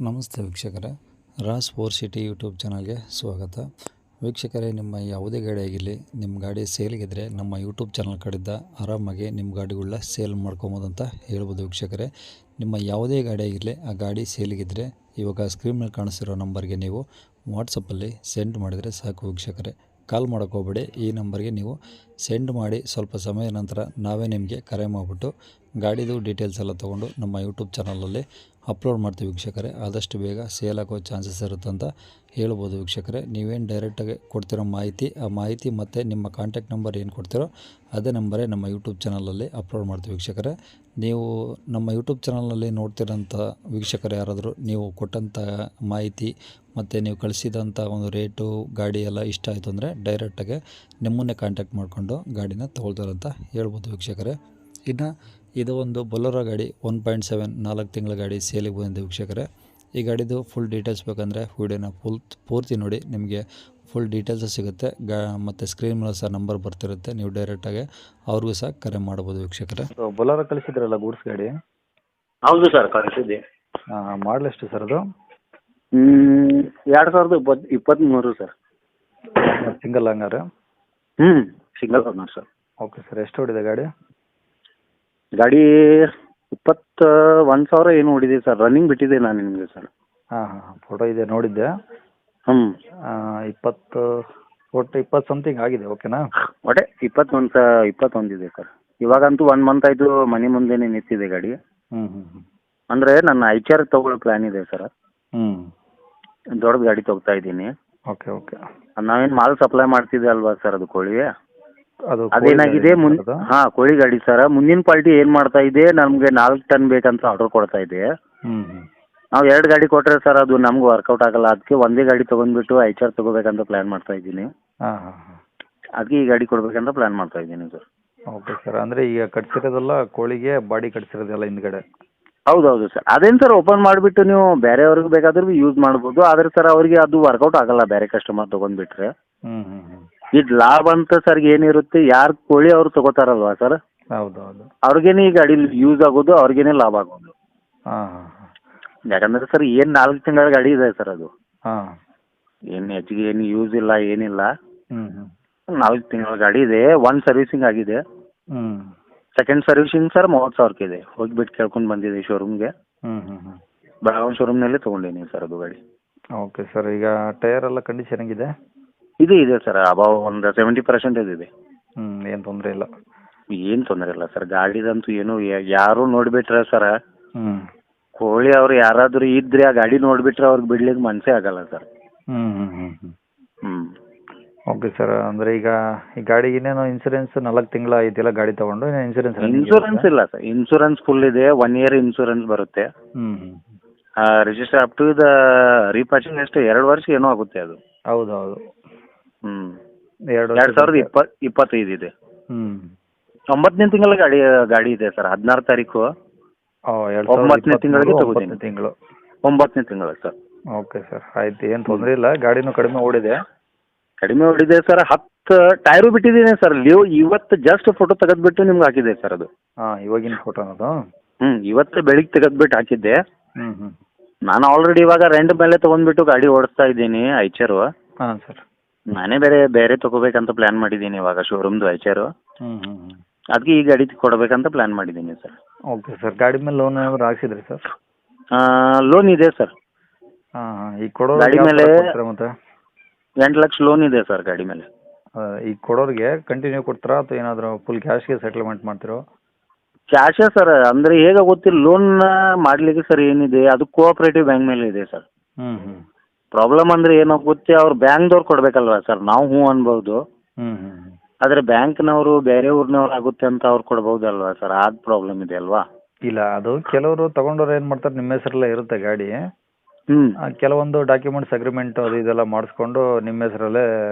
ನಮಸ್ತೆ ವೀಕ್ಷಕರೇ, Raas four city YouTube ಚಾನಲ್ಗೆ ಸ್ವಾಗತ. ವೀಕ್ಷಕರೇ, ನಿಮ್ಮ ಯಾವುದೇ ಗಾಡಿ ಆಗಿರಲಿ, ನಿಮ್ಮ ಗಾಡಿ ಸೇಲ್ಗಿದ್ರೆ ನಮ್ಮ ಯೂಟ್ಯೂಬ್ ಚಾನಲ್ ಕಡೆಯಿಂದ ಆರಾಮಾಗಿ ನಿಮ್ಮ ಗಾಡಿಗಳನ್ನ ಸೇಲ್ ಮಾಡ್ಕೊಬೋದು ಅಂತ ಹೇಳ್ಬೋದು. ವೀಕ್ಷಕರೇ, ನಿಮ್ಮ ಯಾವುದೇ ಗಾಡಿ ಆಗಿರಲಿ, ಆ ಗಾಡಿ ಸೇಲ್ಗಿದ್ರೆ ಇವಾಗ ಸ್ಕ್ರೀನ್ ಮೇಲೆ ಕಾಣಿಸ್ತಿರೋ ನಂಬರ್ಗೆ ನೀವು ವಾಟ್ಸಪ್ಪಲ್ಲಿ ಸೆಂಡ್ ಮಾಡಿದರೆ ಸಾಕು. ವೀಕ್ಷಕರೇ, ಕಾಲ್ ಮಾಡೋಕ್ಕೆ ಹೋಗಬೇಡಿ. ಈ ನಂಬರ್ಗೆ ನೀವು ಸೆಂಡ್ ಮಾಡಿ ಸ್ವಲ್ಪ ಸಮಯ ನಂತರ ನಾವೇ ನಿಮಗೆ ಕರೆ ಮಾಡಿಬಿಟ್ಟು ಗಾಡಿದು ಡೀಟೇಲ್ಸ್ ಎಲ್ಲ ತೊಗೊಂಡು ನಮ್ಮ ಯೂಟ್ಯೂಬ್ ಚಾನಲಲ್ಲಿ ಅಪ್ಲೋಡ್ ಮಾಡ್ತೀವಿ. ವೀಕ್ಷಕರೇ, ಆದಷ್ಟು ಬೇಗ ಸೇಲ್ ಆಗೋ ಚಾನ್ಸಸ್ ಇರುತ್ತೆ ಅಂತ ಹೇಳ್ಬೋದು. ವೀಕ್ಷಕರೇ, ನೀವೇನು ಡೈರೆಕ್ಟಾಗಿ ಕೊಡ್ತಿರೋ ಮಾಹಿತಿ, ಆ ಮಾಹಿತಿ ಮತ್ತು ನಿಮ್ಮ ಕಾಂಟ್ಯಾಕ್ಟ್ ನಂಬರ್ ಏನು ಕೊಡ್ತಿರೋ ಅದೇ ನಂಬರೇ ನಮ್ಮ ಯೂಟ್ಯೂಬ್ ಚಾನಲಲ್ಲಿ ಅಪ್ಲೋಡ್ ಮಾಡ್ತೀವಿ. ವೀಕ್ಷಕರೇ, ನೀವು ನಮ್ಮ ಯೂಟ್ಯೂಬ್ ಚಾನಲ್ನಲ್ಲಿ ನೋಡ್ತಿರೋಂಥ ವೀಕ್ಷಕರು ಯಾರಾದರೂ ನೀವು ಕೊಟ್ಟಂಥ ಮಾಹಿತಿ ಮತ್ತು ನೀವು ಕಳಿಸಿದಂಥ ಒಂದು ರೇಟು ಗಾಡಿ ಎಲ್ಲ ಇಷ್ಟ ಆಯಿತು ಅಂದರೆ ಡೈರೆಕ್ಟಾಗಿ ನಿಮ್ಮನ್ನೇ ಕಾಂಟ್ಯಾಕ್ಟ್ ಮಾಡಿಕೊಂಡು ಗಾಡಿನ ತೊಗೊಳ್ತಾರಂತ ಹೇಳ್ಬೋದು. ವೀಕ್ಷಕರೇ, ಇನ್ನು ಇದು ಒಂದು ಬೊಲೊರೋ ಗಾಡಿ 1.7 4 ತಿಂಗಳ ಗಾಡಿ ಸೇಲಿಗೆ ಬಂದಿದೆ. ವೀಕ್ಷಕರೇ, ಈ ಗಾಡಿದು ಫುಲ್ ಡೀಟೇಲ್ಸ್ ಬೇಕಂದರೆ ವಿಡಿಯೋನ ಪೂರ್ತಿ ನೋಡಿ, ನಿಮಗೆ ಫುಲ್ ಡೀಟೇಲ್ಸ್ ಸಿಗುತ್ತೆ. ಮತ್ತು ಸ್ಕ್ರೀನ್ ಮೇಲೆ ಸಹ ನಂಬರ್ ಬರ್ತಿರುತ್ತೆ, ನೀವು ಡೈರೆಕ್ಟಾಗಿ ಅವ್ರಿಗೂ ಸಹ ಕರೆ ಮಾಡ್ಬೋದು. ವೀಕ್ಷಕರೇ, ಬೊಲೊರೋ ಕಳಿಸಿದ್ರಲ್ಲ ಗೂಡ್ಸ್ ಗಾಡಿ? ಹೌದು ಸರ್, ಕಳಿಸಿದ್ದೆ. ಮಾಡಲ್ ಎಷ್ಟು ಸರ್ ಅದು? 2023 ಸರ್. ಸಿಂಗಲ್ ಹಂಗಾರೆ? Single owner sir. Okay sir, ಎಷ್ಟು ಹೊಡಿದೆ ಗಾಡಿ? ಗಾಡಿ 21,000 ಏನು ಹೊಡಿದೆ ಸರ್. ರನ್ನಿಂಗ್ ಬಿಟ್ಟಿದೆ ನಾನು ನಿಮಗೆ ಸರ್. ಹಾಂ, ಫೋಟೋ ಇದೆ, ನೋಡಿದ್ದೆ. 20 ಒಟ್ಟು 20 ಸಮಥಿಂಗ್ ಆಗಿದೆ. ಓಕೆನಾ? ಒಟ್ಟೆ 21 ಇದೆ ಸರ್. ಇವಾಗಂತೂ 1 ಮಂತ್ ಆಯಿತು, ಮನೆ ಮುಂದೆನೇ ನಿಂತಿದೆ ಗಾಡಿ. ಅಂದರೆ ನನ್ನ ಐಚಾರ್ ತೊಗೊಳ್ಳೋ ಪ್ಲ್ಯಾನ್ ಇದೆ ಸರ್. ದೊಡ್ಡ ಗಾಡಿ ತೊಗೊತಾ ಇದ್ದೀನಿ. ಓಕೆ. ನಾವೇನು ಮಾಲ್ ಸಪ್ಲೈ ಮಾಡ್ತಿದ್ದೆ ಅಲ್ವಾ ಸರ್, ಅದು ಕೋಳಿಗೆ. ಅದು ಅದೇನಾಗಿದೆ ಕೋಳಿ ಗಾಡಿ ಸರ್. ಮುಂದಿನ ಪಾರ್ಟಿ ಏನು ಮಾಡ್ತಾ ಇದೆ, ನಮಗೆ 4 ಟನ್ ಬೇಕಂತ ಆರ್ಡರ್ ಕೊಡ್ತಾ ಇದೆ. ನಾವು 2 ಗಾಡಿ ಕೊಟ್ಟರೆ ಸರ್ ಅದು ನಮ್ಗೆ ವರ್ಕೌಟ್ ಆಗಲ್ಲ. ಅದಕ್ಕೆ ಒಂದೇ ಗಾಡಿ ತೊಗೊಂಡ್ಬಿಟ್ಟು ಐಚಾರ್ ತೊಗೋಬೇಕಂತ ಪ್ಲ್ಯಾನ್ ಮಾಡ್ತಾ ಇದ್ದೀನಿ. ಅದಕ್ಕೆ ಈ ಗಾಡಿ ಕೊಡ್ಬೇಕಂತ ಪ್ಲ್ಯಾನ್ ಮಾಡ್ತಾ ಇದ್ದೀನಿ ಸರ್. ಓಕೆ ಸರ್, ಅಂದರೆ ಈಗ ಕಟ್ಸಿರೋದೆಲ್ಲ ಕೋಳಿಗೆ ಬಾಡಿ ಕಟ್ಸಿರೋದೆಲ್ಲ ಹಿಂದ್ಗಡೆ? ಹೌದು ಸರ್. ಅದೇನು ಸರ್, ಓಪನ್ ಮಾಡಿಬಿಟ್ಟು ನೀವು ಬೇರೆಯವ್ರಿಗೆ ಬೇಕಾದ್ರೂ ಯೂಸ್ ಮಾಡ್ಬೋದು. ಆದರೆ ಸರ್ ಅವರಿಗೆ ಅದು ವರ್ಕೌಟ್ ಆಗಲ್ಲ ಬೇರೆ ಕಸ್ಟಮರ್ ತೊಗೊಂಡ್ಬಿಟ್ರೆ. ಇದು ಲಾಭ ಅಂತ ಸರ್ ಏನಿರುತ್ತೆ, ಯಾರು ಕೋಳಿ ಅವ್ರು ತೊಗೋತಾರಲ್ವಾ ಸರ್, ಹೌದು, ಅವ್ರಿಗೇನೆ ಈ ಗಾಡಿ ಯೂಸ್ ಆಗೋದು, ಅವ್ರಿಗೇನೆ ಲಾಭ ಆಗೋದು. ಯಾಕಂದ್ರೆ ಸರ್ ಏನು 4 ತಿಂಗಳ ಗಾಡಿ ಇದೆ ಸರ್ ಅದು. ಏನು ಹೆಚ್ಚಿಗೆ ಏನು ಯೂಸ್ ಇಲ್ಲ, ಏನಿಲ್ಲ. 4 ತಿಂಗಳ ಗಾಡಿ ಇದೆ. 1 ಸರ್ವಿಸಿಂಗ್ ಆಗಿದೆ. ಸೆಕೆಂಡ್ ಸರ್ವಿಸಿಂಗ್ ಸರ್ 30,000 ಇದೆ. ಹೋಗಿಬಿಟ್ಟು ಕೇಳ್ಕೊಂಡು ಬಂದಿದೆ ಶೋರೂಮ್ಗೆ. ಬೆಳಗಾವಿ ಶೋರೂಮ್ನಲ್ಲೇ ತೊಗೊಂಡಿನಿ ಸರ್ ಅದು ಗಾಡಿ. ಓಕೆ ಸರ್, ಈಗ ಟೈರ್ ಎಲ್ಲ ಕಂಡೀಷನ್ ಹೆಂಗಿದೆ? ಇದೆ ಸರ್, ಅಬೌವ್ ಒಂದು 70% ಇದೆ. ಏನು ತೊಂದರೆ ಇಲ್ಲ? ಏನು ತೊಂದರೆ ಇಲ್ಲ ಸರ್. ಗಾಡಿದಂತೂ ಏನು ಯಾರು ನೋಡಿಬಿಟ್ರೆ ಸರ್, ಕೋಳಿ ಅವ್ರು ಯಾರಾದರೂ ಇದ್ರೆ ಆ ಗಾಡಿ ನೋಡಿಬಿಟ್ರೆ ಅವ್ರಿಗೆ ಬಿಡ್ಲಿಕ್ಕೆ ಮನಸ್ಸೇ ಆಗಲ್ಲ ಸರ್. ಓಕೆ ಸರ್, ಅಂದರೆ ಈಗ ಈ ಗಾಡಿಗೆ ಇನ್ನೇನು ಇನ್ಸೂರೆನ್ಸ್ 4 ತಿಂಗಳ ಐತಿಲ್ಲ ಗಾಡಿ ತೊಗೊಂಡು? ಇನ್ಸೂರೆನ್ಸ್ ಇಲ್ಲ ಸರ್. ಇನ್ಸೂರೆನ್ಸ್ ಫುಲ್ ಇದೆ. 1 ಇಯರ್ ಇನ್ಸೂರೆನ್ಸ್ ಬರುತ್ತೆ. Register up to the repassing ಎಷ್ಟು 2 ವರ್ಷ ಏನೋ ಆಗುತ್ತೆ ಅದು. ಹೌದು. 2025 ಇದೆ. 9ನೇ ತಿಂಗಳ ಗಾಡಿ ಇದೆ ಸರ್. 16 ತಾರೀಕು 9ನೇ ತಿಂಗಳಿಗೆ ತಗೋತೀನಿ. 9ನೇ ತಿಂಗಳ ಸರ್. ಓಕೆ ಸರ್, ಆಯ್ತು, ಏನು ತೊಂದರೆ ಇಲ್ಲ. ಗಾಡಿನೂ ಕಡಿಮೆ ಓಡಿದೆ ಸರ್. 10 ಟೈರು ಬಿಟ್ಟಿದ್ದೀನಿ ಸರ್. ಇವತ್ತು ಜಸ್ಟ್ ಫೋಟೋ ತೆಗೆದ್ಬಿಟ್ಟು ನಿಮ್ಗೆ ಹಾಕಿದೆ ಸರ್ ಅದು. ಇವಾಗಿನ ಫೋಟೋನದು? ಇವತ್ತು ಬೆಳಿಗ್ಗೆ ತೆಗೆದ್ಬಿಟ್ಟು ಹಾಕಿದ್ದೆ. ನಾನು ಆಲ್ರೆಡಿ ಇವಾಗ ರೆಂಟ್ ಮೇಲೆ ತೊಗೊಂಡ್ಬಿಟ್ಟು ಗಾಡಿ ಓಡಿಸ್ತಾ ಇದ್ದೀನಿ ಐಚರು. ಸರ್, ನಾನೇ ಬೇರೆ ತೊಗೋಬೇಕಂತ ಪ್ಲ್ಯಾನ್ ಮಾಡಿದ್ದೀನಿ ಇವಾಗ ಶೋರೂಮ್ದು ಐಚರು. ಅದಕ್ಕೆ ಈ ಗಾಡಿ ಕೊಡಬೇಕಂತ ಪ್ಲ್ಯಾನ್ ಮಾಡಿದ್ದೀನಿ ಸರ್. ಓಕೆ ಸರ್, ಗಾಡಿ ಮೇಲೆ ಲೋನ್ ಏನಾದ್ರು ಹಾಕ್ಸಿದ್ರಿ ಸರ್? ಲೋನ್ ಇದೆ ಸರ್. ಈಗ ಕೊಡೋ ಗಾಡಿ ಮೇಲೆ ಮತ್ತೆ 8 ಲಕ್ಷ ಲೋನ್ ಇದೆ ಸರ್ ಗಾಡಿ ಮೇಲೆ. ಈಗ ಕೊಡೋರಿಗೆ ಕಂಟಿನ್ಯೂ ಕೊಡ್ತಾರಾ ಅಥವಾ ಏನಾದರೂ ಫುಲ್ ಕ್ಯಾಶ್ಗೆ ಸೆಟಲ್ಮೆಂಟ್ ಮಾಡ್ತಿರೋ? ಕ್ಯಾಶೇ ಸರ್. ಅಂದರೆ ಹೇಗೆ ಗೊತ್ತಿಲ್ಲ, ಲೋನ್ ಮಾಡಲಿಕ್ಕೆ ಸರ್ ಏನಿದೆ ಅದು ಕೋಆಪ್ರೇಟಿವ್ ಬ್ಯಾಂಕ್ ಮೇಲೆ ಇದೆ ಸರ್. ಪ್ರಾಬ್ಲಮ್ ಅಂದರೆ ಏನಾಗುತ್ತೆ, ಅವ್ರು ಬ್ಯಾಂಕ್ದವ್ರು ಕೊಡಬೇಕಲ್ವಾ ಸರ್. ನಾವು ಹ್ಞೂ ಅನ್ಬೋದು, ಆದರೆ ಬ್ಯಾಂಕ್ನವರು ಬೇರೆ ಊರಿನವ್ರು ಆಗುತ್ತೆ ಅಂತ ಅವ್ರು ಕೊಡ್ಬೋದಲ್ವಾ ಸರ್. ಅದು ಪ್ರಾಬ್ಲಮ್ ಇದೆ ಅಲ್ವಾ? ಇಲ್ಲ, ಅದು ಕೆಲವರು ತಗೊಂಡವ್ರು ಏನು ಮಾಡ್ತಾರೆ, ನಿಮ್ಮ ಹೆಸರಲ್ಲೇ ಇರುತ್ತೆ ಗಾಡಿ. ಕೆಲವೊಂದು ಡಾಕ್ಯುಮೆಂಟ್ಸ್ ಅಗ್ರಿಮೆಂಟ್ ಅದು ಇದೆಲ್ಲ ಮಾಡಿಸ್ಕೊಂಡು ನಿಮ್ಮ ಹೆಸರಲ್ಲೇ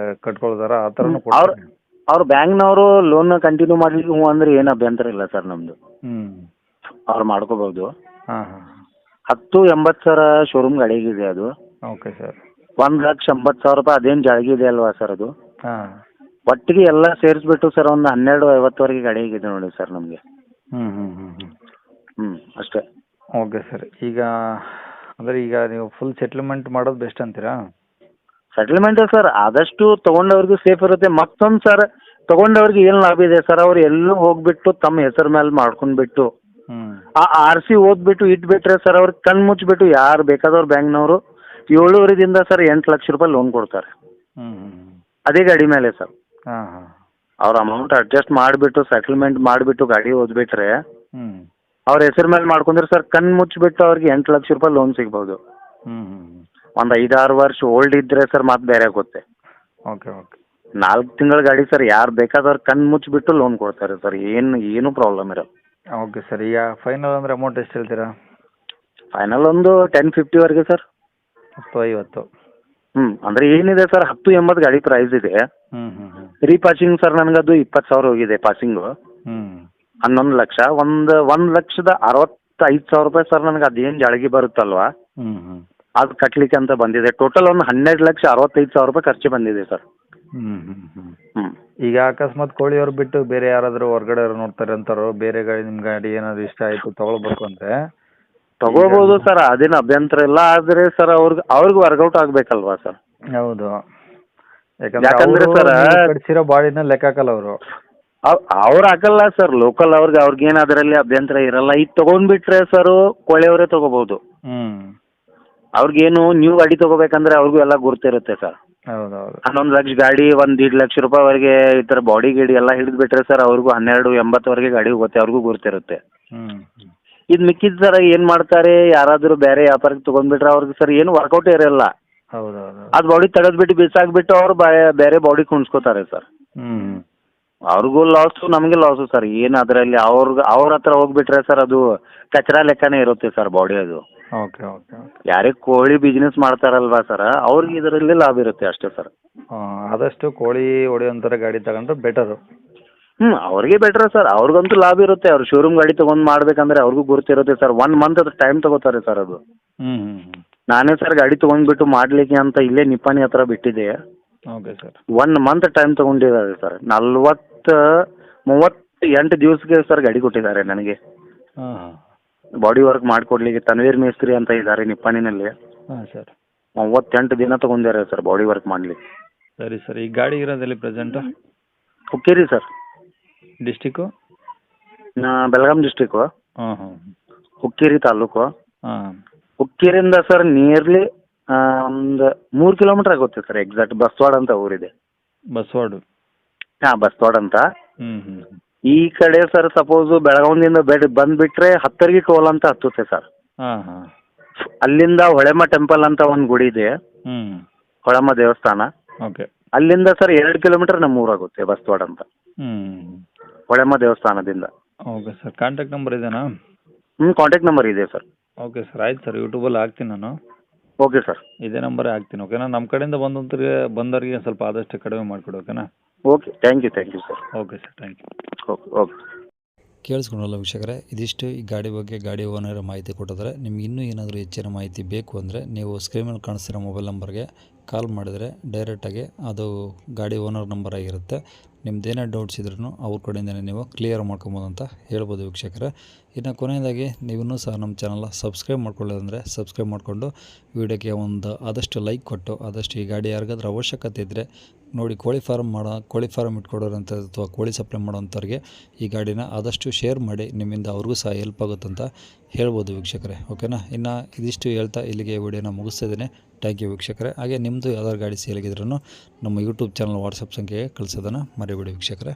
ಕಟ್ಕೊಳ್ತಾರ, ಆ ಥರನೂ ಅವ್ರು ಬ್ಯಾಂಕ್ನವರು ಲೋನ್ ಕಂಟಿನ್ಯೂ ಮಾಡ್ಲಿಕ್ಕೆ ಹ್ಞೂ ಅಂದ್ರೆ ಏನು ಅಭ್ಯಂತರ ಇಲ್ಲ ಸರ್ ನಮ್ಮದು. ಅವ್ರು ಮಾಡ್ಕೋಬಹುದು. 10-80 ಶೋರೂಮ್ ಗಾಡಿಗಿದೆ ಅದು. Okay sir. 1,80,000 ರೂಪಾಯಿ ಅದೇನು ಜಾಳಿಗೆ ಇದೆ ಅಲ್ವಾ ಸರ್ ಅದು. ಒಟ್ಟಿಗೆ ಎಲ್ಲ ಸೇರಿಸ್ಬಿಟ್ಟು ಸರ್ ಒಂದು 12-50ವರೆಗೆ ಗಾಡಿ ಆಗಿದೆ ನೋಡಿ ಸರ್ ನಮಗೆ. ಅಷ್ಟೇ. ಓಕೆ ಸರ್, ಈಗ ಅಂದರೆ ಈಗ ನೀವು ಫುಲ್ ಸೆಟ್ಲ್ಮೆಂಟ್ ಮಾಡೋದು ಬೆಸ್ಟ್ ಅಂತೀರಾ? ಸೆಟಲ್ಮೆಂಟ್ ಸರ್ ಆದಷ್ಟು ತೊಗೊಂಡವ್ರಿಗೂ ಸೇಫ್ ಇರುತ್ತೆ. ಮತ್ತೊಂದು ಸರ್ ತೊಗೊಂಡವ್ರಿಗೆ ಏನು ಲಾಭ ಇದೆ ಸರ್, ಅವ್ರು ಎಲ್ಲೂ ಹೋಗ್ಬಿಟ್ಟು ತಮ್ಮ ಹೆಸರು ಮೇಲೆ ಮಾಡ್ಕೊಂಡ್ಬಿಟ್ಟು ಹ್ಞೂ ಆ ಆರ್ ಸಿ ಓದ್ಬಿಟ್ಟು ಇಟ್ಬಿಟ್ರೆ ಸರ್ ಅವ್ರಿಗೆ ಕಣ್ಣು ಮುಚ್ಚಿಬಿಟ್ಟು ಯಾರು ಬೇಕಾದವ್ರು ಬ್ಯಾಂಕ್ನವರು 7,500 ಸರ್ 8 ಲಕ್ಷ ರೂಪಾಯಿ ಲೋನ್ ಕೊಡ್ತಾರೆ. ಹ್ಞೂ ಅದೇ ಗಾಡಿ ಮೇಲೆ ಸರ್ ಹಾಂ ಹಾಂ ಅವ್ರ ಅಮೌಂಟ್ ಅಡ್ಜಸ್ಟ್ ಮಾಡಿಬಿಟ್ಟು ಸೆಟಲ್ಮೆಂಟ್ ಮಾಡಿಬಿಟ್ಟು ಗಾಡಿ ಓದ್ಬಿಟ್ರೆ ಹ್ಞೂ ಅವ್ರ ಹೆಸರು ಮೇಲೆ ಮಾಡ್ಕೊಂಡ್ರೆ ಸರ್ ಕಣ್ಣು ಮುಚ್ಚಿಬಿಟ್ಟು ಅವ್ರಿಗೆ 8 ಲಕ್ಷ ರೂಪಾಯಿ ಲೋನ್ ಸಿಗ್ಬೋದು. ಹ್ಞೂ ಒಂದು 5-6 ವರ್ಷ ಓಲ್ಡ್ ಇದ್ದರೆ ಸರ್ ಮತ್ತೆ ಬೇರೆ ಆಗುತ್ತೆ. ಓಕೆ ಓಕೆ 4 ತಿಂಗಳ ಗಾಡಿ ಸರ್ ಯಾರು ಬೇಕಾದವ್ರು ಕಣ್ಣು ಮುಚ್ಚಿಬಿಟ್ಟು ಲೋನ್ ಕೊಡ್ತಾರೆ ಸರ್, ಏನು ಪ್ರಾಬ್ಲಮ್ ಇರಲ್ಲ. Okay sir. ಈಗ ಫೈನಲ್ ಅಂದರೆ ಅಮೌಂಟ್ ಎಷ್ಟು ಹೇಳ್ತೀರಾ? ಫೈನಲ್ ಒಂದು 10-50ವರೆಗೆ ಸರ್. 10-50. ಅಂದರೆ ಏನಿದೆ ಸರ್ 10-80 ಗಾಡಿ ಪ್ರೈಸ್ ಇದೆ. ಹ್ಞೂ ಹ್ಞೂ ಹ್ಞೂ ರೀಪಾಸಿಂಗ್ ಸರ್ ನನಗದು 20,000 ಹೋಗಿದೆ ಪಾಸಿಂಗು. ಹ್ಞೂ 11 ಲಕ್ಷ. 1,65,000 ರೂಪಾಯಿ ಸರ್ ನನಗೆ ಅದೇನು ಜಾಳಿಗೆ ಬರುತ್ತಲ್ವಾ ಹ್ಞೂ ಹ್ಞೂ ಅದು ಕಟ್ಟಲಿಕ್ಕೆ ಅಂತ ಬಂದಿದೆ. ಟೋಟಲ್ ಒಂದು 12,65,000 ರೂಪಾಯಿ ಖರ್ಚು ಬಂದಿದೆ ಸರ್. ಹ್ಞೂ ಹ್ಞೂ ಹ್ಞೂ ಈಗ ಅಕಸ್ಮಾತ್ ಕೋಳಿಯವ್ರು ಬಿಟ್ಟು ಬೇರೆ ಯಾರಾದರೂ ಹೊರಗಡೆ ಅವ್ರು ನೋಡ್ತಾರೆ ಅಂತಾರೋ, ಬೇರೆ ಗಾಡಿ ನಿಮ್ಮ ಗಾಡಿ ಏನಾದರೂ ಇಷ್ಟ ಆಯಿತು ತೊಗೊಳ್ಬೇಕು ಅಂದರೆ ತಗೋಬೋದು ಸರ್, ಅದೇನು ಅಭ್ಯಂತರ ಇಲ್ಲ. ಆದರೆ ಸರ್ ಅವ್ರಿಗೆ ವರ್ಕೌಟ್ ಆಗಬೇಕಲ್ವಾ ಸರ್. ಹೌದು. ಯಾಕಂದ್ರೆ ಸರ್ ಕಟ್ಸಿರೋ ಬಾಡಿನ ಲೆಕ್ಕ ಹಾಕಲ್ಲ ಅವರು. ಅವ್ರು ಹಾಕಲ್ಲ ಸರ್, ಲೋಕಲ್ ಅವ್ರಿಗೇನು ಅದರಲ್ಲಿ ಅಭ್ಯಂತರ ಇರಲ್ಲ. ಇದು ತೊಗೊಂಡ್ಬಿಟ್ರೆ ಸರ್ ಕೋಳಿಯವರೇ ತೊಗೋಬೋದು. ಹ್ಞೂ ಅವ್ರಿಗೇನು ನ್ಯೂ ಗಾಡಿ ತೊಗೋಬೇಕಂದ್ರೆ ಅವ್ರಿಗೂ ಎಲ್ಲ ಗುರ್ತಿರುತ್ತೆ ಸರ್. ಹೌದೌದು. 11 ಲಕ್ಷ ಗಾಡಿ 1.5 ಲಕ್ಷ ರೂಪಾಯಿವರೆಗೆ ಈ ಥರ ಬಾಡಿ ಗಿಡಿ ಎಲ್ಲ ಹಿಡಿದ್ಬಿಟ್ರೆ ಸರ್ ಅವ್ರಿಗೂ 12,80ವರೆಗೆ ಗಾಡಿ ಹೋಗುತ್ತೆ, ಅವ್ರಿಗೂ ಗುರ್ತಿರುತ್ತೆ. ಹ್ಞೂ ಇದು ಮಿಕ್ಕಿದ ಸರ್ ಏನು ಮಾಡ್ತಾರೆ, ಯಾರಾದರೂ ಬೇರೆ ವ್ಯಾಪಾರಕ್ಕೆ ತೊಗೊಂಡ್ಬಿಟ್ರೆ ಅವ್ರಿಗೆ ಸರ್ ಏನು ವರ್ಕೌಟ್ ಇರಲ್ಲ. ಹೌದೌದು. ಅದು ಬಾಡಿ ತೆಗೆದ್ಬಿಟ್ಟು ಬಿಸಾಕ್ಬಿಟ್ಟು ಅವ್ರು ಬೇರೆ ಬಾಡಿ ಕುಣಿಸ್ಕೋತಾರೆ ಸರ್. ಹ್ಞೂ ಅವ್ರಿಗೂ ಲಾಸು ನಮಗೆ ಲಾಸು ಸರ್. ಏನು ಅದರಲ್ಲಿ ಅವ್ರ ಹತ್ರ ಹೋಗ್ಬಿಟ್ರೆ ಸರ್ ಅದು ಕಚರಾ ಲೆಕ್ಕನೇ ಇರುತ್ತೆ ಸರ್ ಬಾಡಿ ಅದು. Okay okay okay. ಯಾರಿಗೆ ಕೋಳಿ ಬಿಸ್ನೆಸ್ ಮಾಡ್ತಾರಲ್ವಾ ಸರ್ ಅವ್ರಿಗೆ ಇದರಲ್ಲಿ ಲಾಭ ಇರುತ್ತೆ ಅಷ್ಟೇ ಸರ್. ಆದಷ್ಟು ಕೋಳಿ ಹೊಡೆಯೋಂಥರ ಗಾಡಿ ತಗೊಂಡ್ರೆ ಬೆಟರು. ಅವ್ರಿಗೆ ಬೆಟ್ರ್ ಸರ್, ಅವ್ರಿಗಂತೂ ಲಾಭ ಇರುತ್ತೆ. ಅವ್ರು ಶೋರೂಮ್ ಗಾಡಿ ತೊಗೊಂಡು ಮಾಡ್ಬೇಕಂದ್ರೆ ಅವ್ರಿಗೂ ಗುರುತಿರುತ್ತೆ ಸರ್. 1 ಮಂತ್ ಅದು ಟೈಮ್ ತೊಗೋತಾರೆ ಸರ್ ಅದು. ಹ್ಞೂ ನಾನೇ ಸರ್ ಗಾಡಿ ತೊಗೊಂಡ್ಬಿಟ್ಟು ಮಾಡಲಿಕ್ಕೆ ಅಂತ ಇಲ್ಲೇ ನಿಪ್ಪಾಣಿ ಹತ್ರ ಬಿಟ್ಟಿದ್ದೆ. Okay sir. 1 ಮಂತ್ ಟೈಮ್ ತೊಗೊಂಡಿದ್ದಾರೆ ಸರ್. 38 ದಿವಸಕ್ಕೆ ಸರ್ ಗಾಡಿ ಕೊಟ್ಟಿದ್ದಾರೆ ನನಗೆ. ಹಾಂ ಹಾಂ ಬಾಡಿ ವರ್ಕ್ ಮಾಡಿಕೊಡ್ಲಿಕ್ಕೆ ತನ್ವೀರ್ ಮೇಸ್ತ್ರಿ ಅಂತ ಇದ್ದಾರೆ ನಿಪ್ಪಾಣಿನಲ್ಲಿ. ಹಾಂ ಸರ್. 38 ದಿನ ತೊಗೊಂಡಿದ್ದಾರೆ ಸರ್ ಬಾಡಿ ವರ್ಕ್ ಮಾಡಲಿಕ್ಕೆ. ಸರಿ ಸರ್. ಈ ಗಾಡಿ ಇರೋದಲ್ಲಿ present Hukkeri sir. District? Belgaum district, ಹಾಂ ಹಾಂ ಹುಕ್ಕೇರಿ ತಾಲೂಕು. ಹಾಂ ಹುಕ್ಕೇರಿಯಿಂದ ಸರ್ ನಿಯರ್ಲಿ ಒಂದು 3 ಕಿಲೋಮೀಟರ್ ಆಗುತ್ತೆ ಸರ್. ಎಕ್ಸಾಕ್ಟ್ ಬಸ್ವಾಡ್ ಅಂತ ಊರಿದೆ. ಬಸವಾಡು. ಹಾಂ ಬಸ್ವಾಡ್ ಅಂತ. ಹ್ಞೂ ಹ್ಞೂ ಈ ಕಡೆ ಸರ್ ಸಪೋಸು ಬೆಳಗಾವಿಯಿಂದ ಬಂದುಬಿಟ್ರೆ ಹತ್ತರ್ಗಿ ಟೋಲ್ ಅಂತ ಹತ್ತುತ್ತೆ ಸರ್. ಹಾಂ ಹಾಂ ಅಲ್ಲಿಂದ ಹೊಳೆಮ್ಮ ಟೆಂಪಲ್ ಅಂತ ಒಂದು ಗುಡಿ ಇದೆ, ಹ್ಞೂ ಹೊಳೆಮ್ಮ ದೇವಸ್ಥಾನ. ಓಕೆ. ಅಲ್ಲಿಂದ ಸರ್ 2 ಕಿಲೋಮೀಟರ್ ನಮ್ಮ ಊರಾಗುತ್ತೆ ಬಸ್ವಾಡ್ ಅಂತ, ಹ್ಞೂ ಹೊಳೆಮ್ಮ ದೇವಸ್ಥಾನದಿಂದ. Okay sir. ಕಾಂಟ್ಯಾಕ್ಟ್ ನಂಬರ್ ಇದೆಯಾ? ಕಾಂಟ್ಯಾಕ್ಟ್ ನಂಬರ್ ಇದೆ ಸರ್. Okay sir. ಆಯ್ತು ಸರ್. ಯೂಟ್ಯೂಬಲ್ಲಿ ಹಾಕ್ತೀನಿ ನಾನು. Okay sir. ಇದೇ ನಂಬರೇ ಹಾಕ್ತೀನಿ. ಓಕೆನಾ? ನಮ್ಮ ಕಡೆಯಿಂದ ಬಂದವರಿಗೆ ಸ್ವಲ್ಪ ಆದಷ್ಟು ಕಡಿಮೆ ಮಾಡಿಕೊಡಿ. ಓಕೆನಾ? Okay, thank you sir. Okay sir. Thank you. Okay okay. ಕೇಳಿಸ್ಕೊಂಡಲ್ಲ ವೀಕ್ಷಕರೇ, ಇದಿಷ್ಟು ಈ ಗಾಡಿ ಬಗ್ಗೆ ಗಾಡಿ ಓನರ್ ಮಾಹಿತಿ ಕೊಟ್ಟಿದ್ದಾರೆ. ನಿಮ್ಗೆ ಇನ್ನೂ ಏನಾದರೂ ಹೆಚ್ಚಿನ ಮಾಹಿತಿ ಬೇಕು ಅಂದರೆ ನೀವು ಸ್ಕ್ರೀನ್ ಮೇಲೆ ಕಾಣಿಸ್ತಿರೋ ಮೊಬೈಲ್ ನಂಬರ್ಗೆ ಕಾಲ್ ಮಾಡಿದರೆ ಡೈರೆಕ್ಟಾಗಿ ಅದು ಗಾಡಿ ಓನರ್ ನಂಬರ್ ಆಗಿರುತ್ತೆ. ನಿಮ್ದೇನೇ ಡೌಟ್ಸ್ ಇದ್ರೂ ಅವ್ರ ಕಡೆಯಿಂದನೇ ನೀವು ಕ್ಲಿಯರ್ ಮಾಡ್ಕೊಬೋದು ಅಂತ ಹೇಳ್ಬೋದು ವೀಕ್ಷಕರೇ. ಇನ್ನು ಕೊನೆಯದಾಗಿ ನೀವೂ ಸಹ ನಮ್ಮ ಚಾನಲ್ನ ಸಬ್ಸ್ಕ್ರೈಬ್ ಮಾಡ್ಕೊಳ್ಳೋದಂದರೆ ಸಬ್ಸ್ಕ್ರೈಬ್ ಮಾಡಿಕೊಂಡು ವಿಡಿಯೋಗೆ ಒಂದು ಆದಷ್ಟು ಲೈಕ್ ಕೊಟ್ಟು, ಆದಷ್ಟು ಈ ಗಾಡಿ ಯಾರಿಗಾದ್ರೂ ಅವಶ್ಯಕತೆ ಇದ್ದರೆ ನೋಡಿ, ಕೋಳಿ ಫಾರಮ್ ಇಟ್ಕೊಡೋರಂಥ ಅಥವಾ ಕೋಳಿ ಸಪ್ಲೈ ಮಾಡೋವಂಥವ್ರಿಗೆ ಈ ಗಾಡಿನ ಆದಷ್ಟು ಶೇರ್ ಮಾಡಿ, ನಿಮ್ಮಿಂದ ಅವ್ರಿಗೂ ಸಹ ಹೆಲ್ಪ್ ಆಗುತ್ತಂತ ಹೇಳ್ಬೋದು ವೀಕ್ಷಕರೇ. ಓಕೆನಾ? ಇನ್ನು ಇದಿಷ್ಟು ಹೇಳ್ತಾ ಇಲ್ಲಿಗೆ ವಿಡಿಯೋನ ಮುಗಿಸ್ತಿದ್ದೀನಿ. ಥ್ಯಾಂಕ್ ಯು ವೀಕ್ಷಕರೇ. ಹಾಗೆ ನಿಮ್ಮದು ಯಾವ್ದಾದ್ರು ಗಾಡಿ ಸೇಲಿಗಿದ್ರೂ ನಮ್ಮ ಯೂಟ್ಯೂಬ್ ಚಾನಲ್ ವಾಟ್ಸಪ್ ಸಂಖ್ಯೆಗೆ ಕಳಿಸೋದನ್ನು ಮರಿಬೇಡಿ ವೀಕ್ಷಕರೇ.